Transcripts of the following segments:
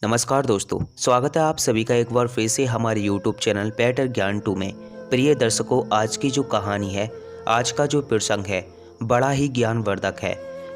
नमस्कार दोस्तों, स्वागत है आप सभी का एक बार फिर से हमारे YouTube चैनल पेट ज्ञान 2 में। प्रिय दर्शकों, आज की जो कहानी है, आज का जो प्रसंग है, बड़ा ही ज्ञानवर्धक है।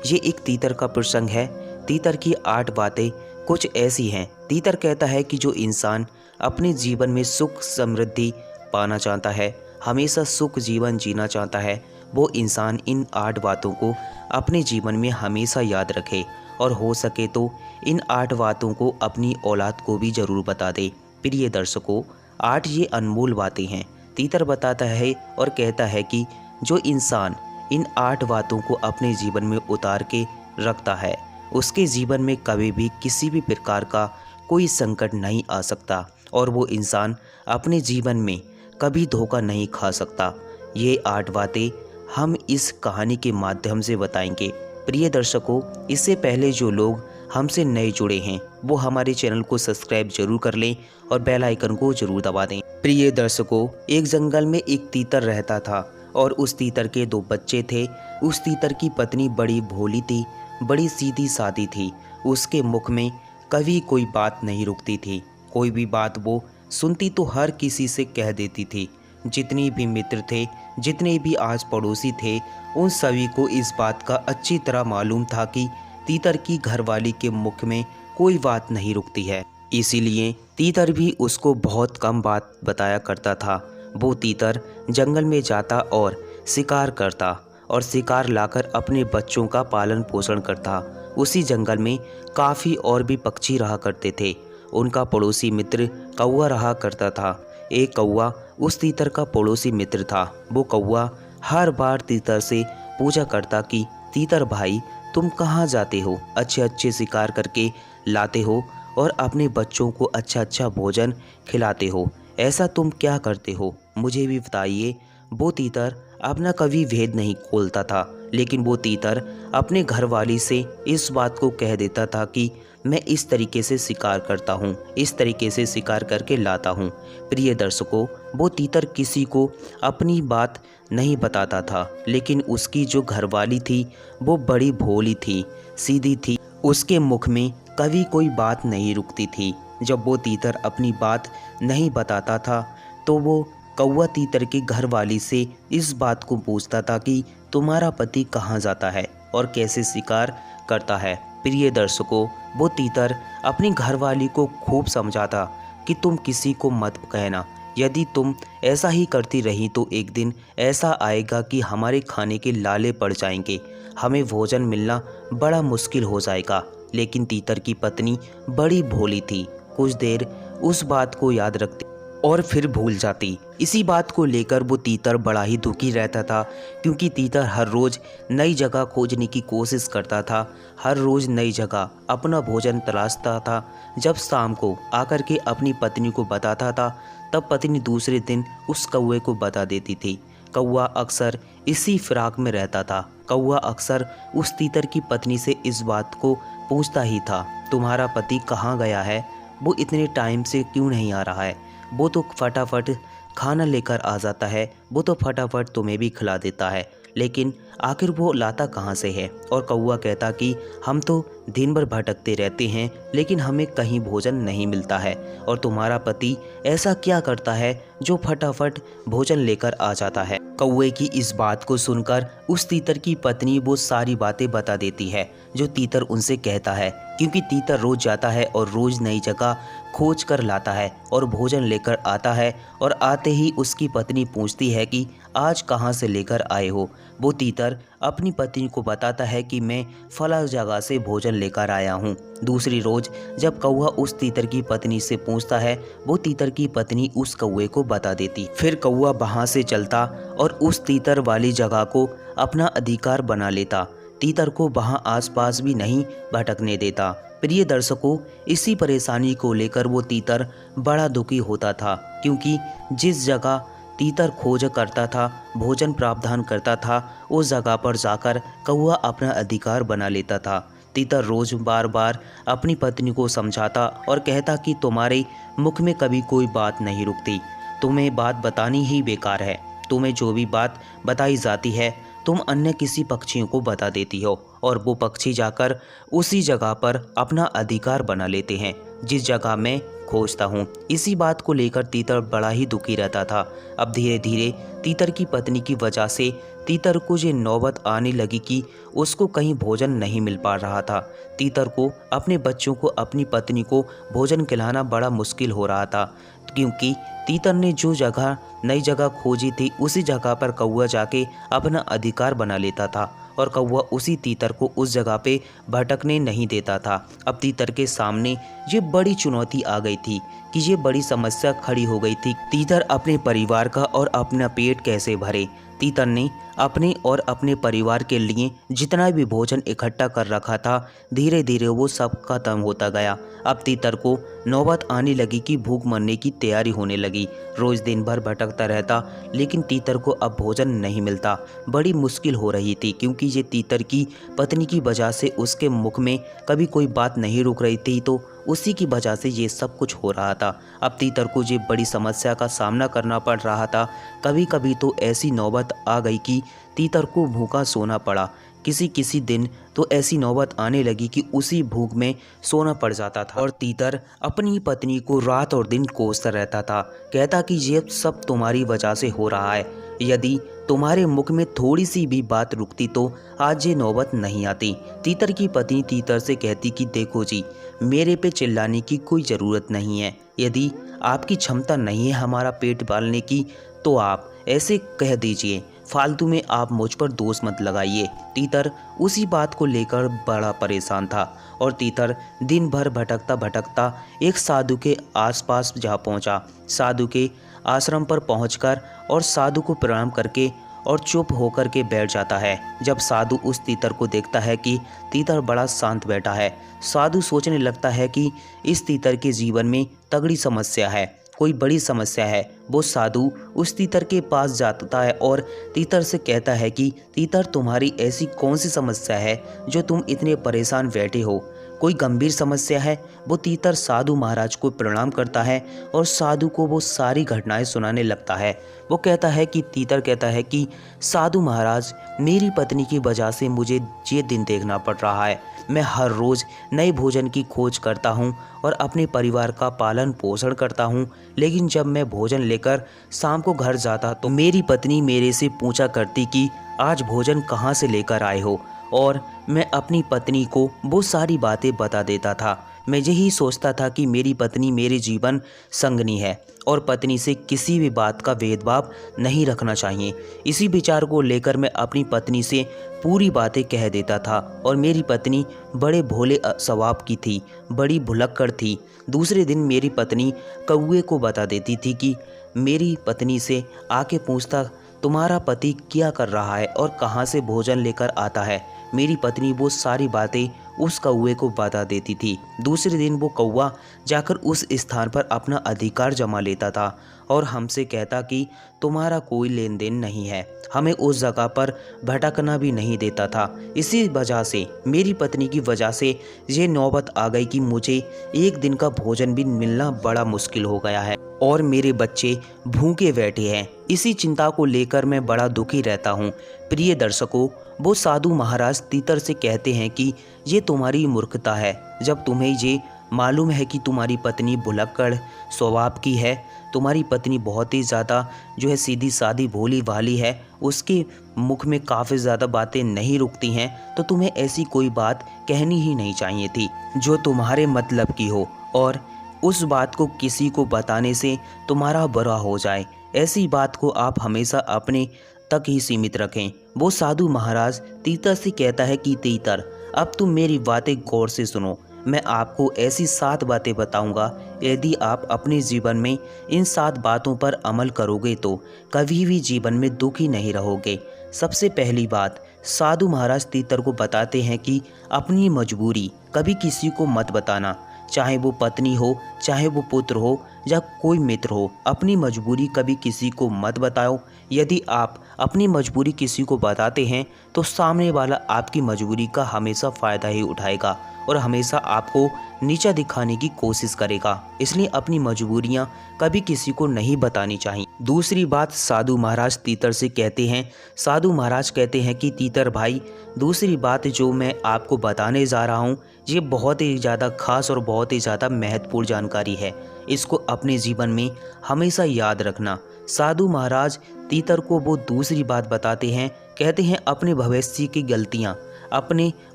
ये एक तीतर का प्रसंग है। तीतर की 8 बातें कुछ ऐसी हैं। तीतर कहता है कि जो इंसान अपने जीवन में सुख समृद्धि पाना चाहता है, हमेशा सुख जीवन जीना चाहता है, वो इंसान इन 8 बातों को अपने जीवन में हमेशा याद रखे और हो सके तो इन 8 बातों को अपनी औलाद को भी ज़रूर बता दे। प्रिय दर्शकों, 8 ये अनमोल बातें हैं। तीतर बताता है और कहता है कि जो इंसान इन 8 बातों को अपने जीवन में उतार के रखता है, उसके जीवन में कभी भी किसी भी प्रकार का कोई संकट नहीं आ सकता और वो इंसान अपने जीवन में कभी धोखा नहीं खा सकता। ये 8 बातें हम इस कहानी के माध्यम से बताएंगे। प्रिय दर्शकों, इससे पहले जो लोग हमसे नए जुड़े हैं वो हमारे चैनल को सब्सक्राइब जरूर कर लें और बेल आइकन को जरूर दबा दें। प्रिय दर्शकों, एक जंगल में एक तीतर रहता था और उस तीतर के 2 बच्चे थे। उस तीतर की पत्नी बड़ी भोली थी, बड़ी सीधी सादी थी। उसके मुख में कभी कोई बात नहीं रुकती थी। कोई भी बात वो सुनती तो हर किसी से कह देती थी। जितने भी मित्र थे, जितने भी आस पड़ोसी थे, उन सभी को इस बात का अच्छी तरह मालूम था कि तीतर की घरवाली के मुख में कोई बात नहीं रुकती है। इसीलिए तीतर भी उसको बहुत कम बात बताया करता था। वो तीतर जंगल में जाता और शिकार करता और शिकार लाकर अपने बच्चों का पालन पोषण करता। उसी जंगल में काफ़ी और भी पक्षी रहा करते थे। उनका पड़ोसी मित्र कौवा रहा करता था। एक कौवा उस तीतर का पड़ोसी मित्र था। वो कौवा हर बार तीतर से पूछा करता कि तीतर भाई, तुम कहाँ जाते हो? अच्छे अच्छे शिकार करके लाते हो और अपने बच्चों को अच्छा अच्छा भोजन खिलाते हो, ऐसा तुम क्या करते हो? मुझे भी बताइए। वो तीतर अपना कभी भेद नहीं खोलता था, लेकिन वो तीतर अपने घरवाली से इस बात को कह देता था कि मैं इस तरीके से शिकार करता हूँ, इस तरीके से शिकार करके लाता हूँ। प्रिय दर्शकों, वो तीतर किसी को अपनी बात नहीं बताता था, लेकिन उसकी जो घरवाली थी वो बड़ी भोली थी, सीधी थी। उसके मुख में कभी कोई बात नहीं रुकती थी। जब वो तीतर अपनी बात नहीं बताता था तो वो कौवा तीतर के घरवाली से इस बात को पूछता था कि तुम्हारा पति कहाँ जाता है और कैसे शिकार करता है। प्रिय दर्शकों, वो तीतर अपनी घरवाली को खूब समझाता कि तुम किसी को मत कहना। यदि तुम ऐसा ही करती रही तो एक दिन ऐसा आएगा कि हमारे खाने के लाले पड़ जाएंगे, हमें भोजन मिलना बड़ा मुश्किल हो जाएगा। लेकिन तीतर की पत्नी बड़ी भोली थी। कुछ देर उस बात को याद रखती और फिर भूल जाती। इसी बात को लेकर वो तीतर बड़ा ही दुखी रहता था, क्योंकि तीतर हर रोज़ नई जगह खोजने की कोशिश करता था, हर रोज़ नई जगह अपना भोजन तलाशता था। जब शाम को आकर के अपनी पत्नी को बताता था, तब पत्नी दूसरे दिन उस कौवे को बता देती थी। कौवा अक्सर इसी फिराक में रहता था। कौवा अक्सर उस तीतर की पत्नी से इस बात को पूछता ही था, तुम्हारा पति कहाँ गया है? वो इतने टाइम से क्यों नहीं आ रहा है? वो तो फटाफट खाना लेकर आ जाता है, वो तो फटाफट तुम्हें भी खिला देता है, लेकिन आखिर वो लाता कहाँ से है? और कौवा कहता कि हम तो दिन भर भटकते रहते हैं, लेकिन हमें कहीं भोजन नहीं मिलता है। और तुम्हारा पति ऐसा क्या करता है जो फटाफट भोजन लेकर आ जाता है? कौवे की इस बात को सुनकर उस तीतर की पत्नी वो सारी बातें बता देती है जो तीतर उनसे कहता है, क्योंकि तीतर रोज जाता है और रोज नई जगह खोज कर लाता है और भोजन लेकर आता है। और आते ही उसकी पत्नी पूछती है कि आज कहाँ से लेकर आए हो? वो तीतर अपनी पत्नी को बताता है कि मैं फला जगह से भोजन लेकर आया हूँ। दूसरी रोज जब कौवा उस तीतर की पत्नी से पूछता है, वो तीतर की पत्नी उस कौवे को बता देती। फिर कौवा वहाँ से चलता और उस तीतर वाली जगह को अपना अधिकार बना लेता। तीतर को वहाँ आसपास भी नहीं भटकने देता। प्रिय दर्शकों, इसी परेशानी को लेकर वो तीतर बड़ा दुखी होता था, क्योंकि जिस जगह तीतर खोज करता था, भोजन प्रावधान करता था, उस जगह पर जाकर कौवा अपना अधिकार बना लेता था। तीतर रोज बार बार अपनी पत्नी को समझाता और कहता कि तुम्हारे मुख में कभी कोई बात नहीं रुकती, तुम्हें बात बतानी ही बेकार है। तुम्हें जो भी बात बताई जाती है तुम अन्य किसी पक्षियों को बता देती हो और वो पक्षी जाकर उसी जगह पर अपना अधिकार बना लेते हैं जिस जगह मैं खोजता हूँ। इसी बात को लेकर तीतर बड़ा ही दुखी रहता था। अब धीरे धीरे तीतर की पत्नी की वजह से तीतर को ये नौबत आने लगी कि उसको कहीं भोजन नहीं मिल पा रहा था। तीतर को अपने बच्चों को, अपनी पत्नी को भोजन खिलाना बड़ा मुश्किल हो रहा था, क्योंकि तीतर ने जो जगह नई जगह खोजी थी उसी जगह पर कौवा जाके अपना अधिकार बना लेता था और कौवा उसी तीतर को उस जगह पे भटकने नहीं देता था। अब तीतर के सामने ये बड़ी चुनौती आ गई थी कि ये बड़ी समस्या खड़ी हो गई थी। तीतर अपने परिवार का और अपना पेट कैसे भरे। तीतर ने अपने और अपने परिवार के लिए जितना भी भोजन इकट्ठा कर रखा था, धीरे धीरे वो सब खत्म होता गया। अब तीतर को नौबत आने लगी कि भूख मरने की तैयारी होने लगी। रोज दिन भर भटकता रहता, लेकिन तीतर को अब भोजन नहीं मिलता। बड़ी मुश्किल हो रही थी, क्योंकि ये तीतर की पत्नी की वजह से उसके मुख में कभी कोई बात नहीं रुक रही थी, तो उसी की वजह से ये सब कुछ हो रहा था। अब तीतर को ये बड़ी समस्या का सामना करना पड़ रहा था। कभी कभी तो ऐसी नौबत आ गई कि तीतर को भूखा सोना पड़ा। किसी किसी दिन तो ऐसी नौबत आने लगी कि उसी भूख में सोना पड़ जाता था और तीतर अपनी पत्नी को रात और दिन कोसता रहता था। कहता कि ये सब तुम्हारी वजह से हो रहा है। यदि तुम्हारे मुख में थोड़ी सी भी बात रुकती तो आज ये नौबत नहीं आती। तीतर की पत्नी तीतर से कहती कि देखो जी, मेरे पे चिल्लाने की कोई ज़रूरत नहीं है। यदि आपकी क्षमता नहीं है हमारा पेट पालने की तो आप ऐसे कह दीजिए, फालतू में आप मुझ पर दोष मत लगाइए। तीतर उसी बात को लेकर बड़ा परेशान था और तीतर दिन भर भटकता भटकता एक साधु के आसपास जा पहुंचा। साधु के आश्रम पर पहुंचकर और साधु को प्रणाम करके और चुप होकर के बैठ जाता है। जब साधु उस तीतर को देखता है कि तीतर बड़ा शांत बैठा है, साधु सोचने लगता है कि इस तीतर के जीवन में तगड़ी समस्या है, कोई बड़ी समस्या है। वो साधु उस तीतर के पास जाता है और तीतर से कहता है कि तीतर, तुम्हारी ऐसी कौन सी समस्या है जो तुम इतने परेशान बैठे हो? कोई गंभीर समस्या है? वो तीतर साधु महाराज को प्रणाम करता है और साधु को वो सारी घटनाएं सुनाने लगता है। वो कहता है कि तीतर कहता है कि साधु महाराज, मेरी पत्नी की वजह से मुझे ये दिन देखना पड़ रहा है। मैं हर रोज़ नए भोजन की खोज करता हूँ और अपने परिवार का पालन पोषण करता हूँ, लेकिन जब मैं भोजन लेकर शाम को घर जाता तो मेरी पत्नी मेरे से पूछा करती कि आज भोजन कहाँ से लेकर आए हो, और मैं अपनी पत्नी को वो सारी बातें बता देता था। मैं यही सोचता था कि मेरी पत्नी मेरे जीवन संगनी है और पत्नी से किसी भी बात का भेदभाव नहीं रखना चाहिए। इसी विचार को लेकर मैं अपनी पत्नी से पूरी बातें कह देता था और मेरी पत्नी बड़े भोले स्वभाव की थी, बड़ी भुलक्कड़ थी। दूसरे दिन मेरी पत्नी कौवे को बता देती थी कि मेरी पत्नी से आके पूछता, तुम्हारा पति क्या कर रहा है और कहाँ से भोजन लेकर आता है। मेरी पत्नी वो सारी बातें उस कौवे को बता देती थी। दूसरे दिन वो कौवा जाकर उस स्थान पर अपना अधिकार जमा लेता था और हमसे कहता कि तुम्हारा कोई लेन देन नहीं है, हमें उस जगह पर भटकना भी नहीं देता था। इसी वजह से, मेरी पत्नी की वजह से ये नौबत आ गई कि मुझे एक दिन का भोजन भी मिलना बड़ा मुश्किल हो गया है और मेरे बच्चे भूखे बैठे हैं। इसी चिंता को लेकर मैं बड़ा दुखी रहता हूँ। प्रिय दर्शकों, वो साधु महाराज तीतर से कहते हैं कि ये तुम्हारी मूर्खता है। जब तुम्हें ये मालूम है कि तुम्हारी पत्नी भुलक्कड़ स्वभाव की है, तुम्हारी पत्नी बहुत ही ज़्यादा जो है सीधी सादी भोली भाली है, उसके मुख में काफ़ी ज़्यादा बातें नहीं रुकती हैं, तो तुम्हें ऐसी कोई बात कहनी ही नहीं चाहिए थी जो तुम्हारे मतलब की हो और उस बात को किसी को बताने से तुम्हारा बुरा हो जाए। ऐसी बात को आप हमेशा अपने तक ही सीमित रखें। वो साधु महाराज तीतर से कहता है कि तीतर, अब तुम मेरी बातें गौर से सुनो। मैं आपको ऐसी 7 बातें बताऊंगा। यदि आप अपने जीवन में इन 7 बातों पर अमल करोगे तो कभी भी जीवन में दुखी नहीं रहोगे। सबसे पहली बात, साधु महाराज तीतर को बताते हैं कि अपनी मजबूरी कभी किसी को मत बताना, चाहे वो पत्नी हो, चाहे वो पुत्र हो या कोई मित्र हो। अपनी मजबूरी कभी किसी को मत बताओ। यदि आप अपनी मजबूरी किसी को बताते हैं तो सामने वाला आपकी मजबूरी का हमेशा फ़ायदा ही उठाएगा और हमेशा आपको नीचा दिखाने की कोशिश करेगा। इसलिए अपनी मजबूरियां कभी किसी को नहीं बतानी चाहिए। दूसरी बात साधु महाराज तीतर से कहते हैं। साधु महाराज कहते हैं कि तीतर भाई, दूसरी बात जो मैं आपको बताने जा रहा हूँ ये बहुत ही ज़्यादा खास और बहुत ही ज़्यादा महत्वपूर्ण जानकारी है। इसको अपने जीवन में हमेशा याद रखना। साधु महाराज तीतर को वो दूसरी बात बताते हैं। कहते हैं अपने भविष्य की गलतियाँ, अपने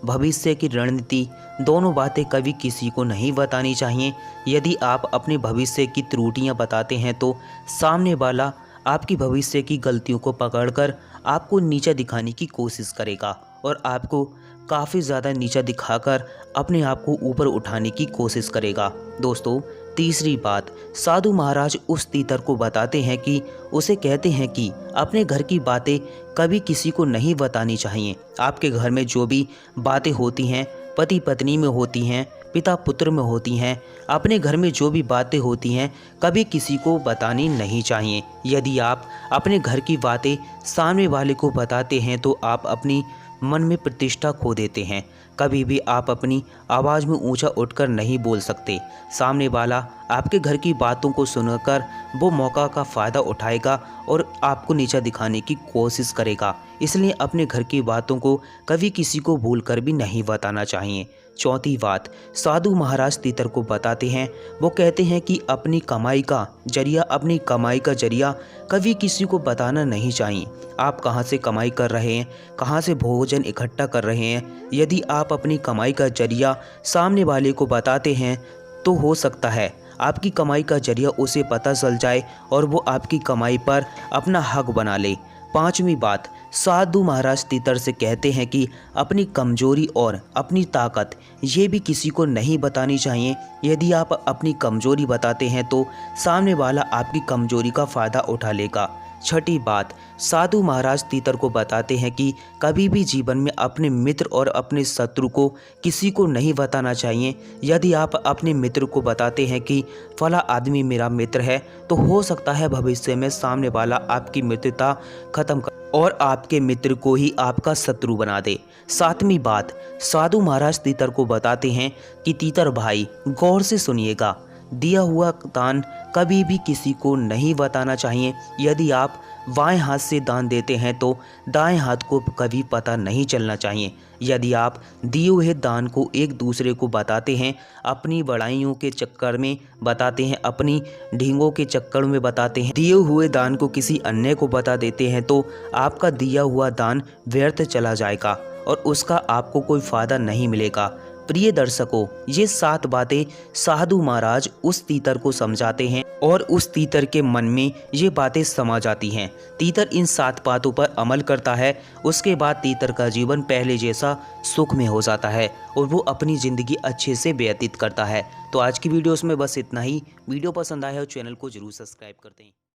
भविष्य की रणनीति, दोनों बातें कभी किसी को नहीं बतानी चाहिए। यदि आप अपने भविष्य की त्रुटियां बताते हैं तो सामने वाला आपकी भविष्य की गलतियों को पकड़कर आपको नीचा दिखाने की कोशिश करेगा और आपको काफ़ी ज़्यादा नीचा दिखाकर अपने आप को ऊपर उठाने की कोशिश करेगा। दोस्तों, तीसरी बात साधु महाराज उस तीतर को बताते हैं कि उसे कहते हैं कि अपने घर की बातें कभी किसी को नहीं बतानी चाहिए। आपके घर में जो भी बातें होती हैं, पति पत्नी में होती हैं, पिता पुत्र में होती हैं, अपने घर में जो भी बातें होती हैं कभी किसी को बतानी नहीं चाहिए। यदि आप अपने घर की बातें सामने वाले को बताते हैं तो आप अपनी मन में प्रतिष्ठा खो देते हैं। कभी भी आप अपनी आवाज़ में ऊंचा उठकर नहीं बोल सकते। सामने वाला आपके घर की बातों को सुनकर वो मौका का फ़ायदा उठाएगा और आपको नीचा दिखाने की कोशिश करेगा। इसलिए अपने घर की बातों को कभी किसी को भूलकर भी नहीं बताना चाहिए। चौथी बात साधु महाराज तीतर को बताते हैं। वो कहते हैं कि अपनी कमाई का जरिया कभी किसी को बताना नहीं चाहिए। आप कहाँ से कमाई कर रहे हैं, कहाँ से भोजन इकट्ठा कर रहे हैं, यदि आप अपनी कमाई का जरिया सामने वाले को बताते हैं तो हो सकता है आपकी कमाई का जरिया उसे पता चल जाए और वो आपकी कमाई पर अपना हक बना ले। पांचवी बात साधु महाराज तीतर से कहते हैं कि अपनी कमजोरी और अपनी ताकत ये भी किसी को नहीं बतानी चाहिए। यदि आप अपनी कमजोरी बताते हैं तो सामने वाला आपकी कमजोरी का फ़ायदा उठा लेगा। छठी बात साधु महाराज तीतर को बताते हैं कि कभी भी जीवन में अपने मित्र और अपने शत्रु को किसी को नहीं बताना चाहिए। यदि आप अपने मित्र को बताते हैं कि फला आदमी मेरा मित्र है तो हो सकता है भविष्य में सामने वाला आपकी मित्रता खत्म कर और आपके मित्र को ही आपका शत्रु बना दे। सातवीं बात साधु महाराज तीतर को बताते हैं कि तीतर भाई गौर से सुनिएगा, दिया हुआ दान कभी भी किसी को नहीं बताना चाहिए। यदि आप बाएं हाथ से दान देते हैं तो दाएं हाथ को कभी पता नहीं चलना चाहिए। यदि आप दिए हुए दान को एक दूसरे को बताते हैं, अपनी बड़ाइयों के चक्कर में बताते हैं, अपनी ढींगों के चक्कर में बताते हैं, दिए हुए दान को किसी अन्य को बता देते हैं तो आपका दिया हुआ दान व्यर्थ चला जाएगा और उसका आपको कोई फ़ायदा नहीं मिलेगा। प्रिय दर्शकों, ये 7 बातें साधु महाराज उस तीतर को समझाते हैं और उस तीतर के मन में ये बातें समा जाती हैं। तीतर इन 7 बातों पर अमल करता है। उसके बाद तीतर का जीवन पहले जैसा सुख में हो जाता है और वो अपनी ज़िंदगी अच्छे से व्यतीत करता है। तो आज की वीडियोस में बस इतना ही। वीडियो पसंद आया हो चैनल को जरूर सब्सक्राइब कर दें।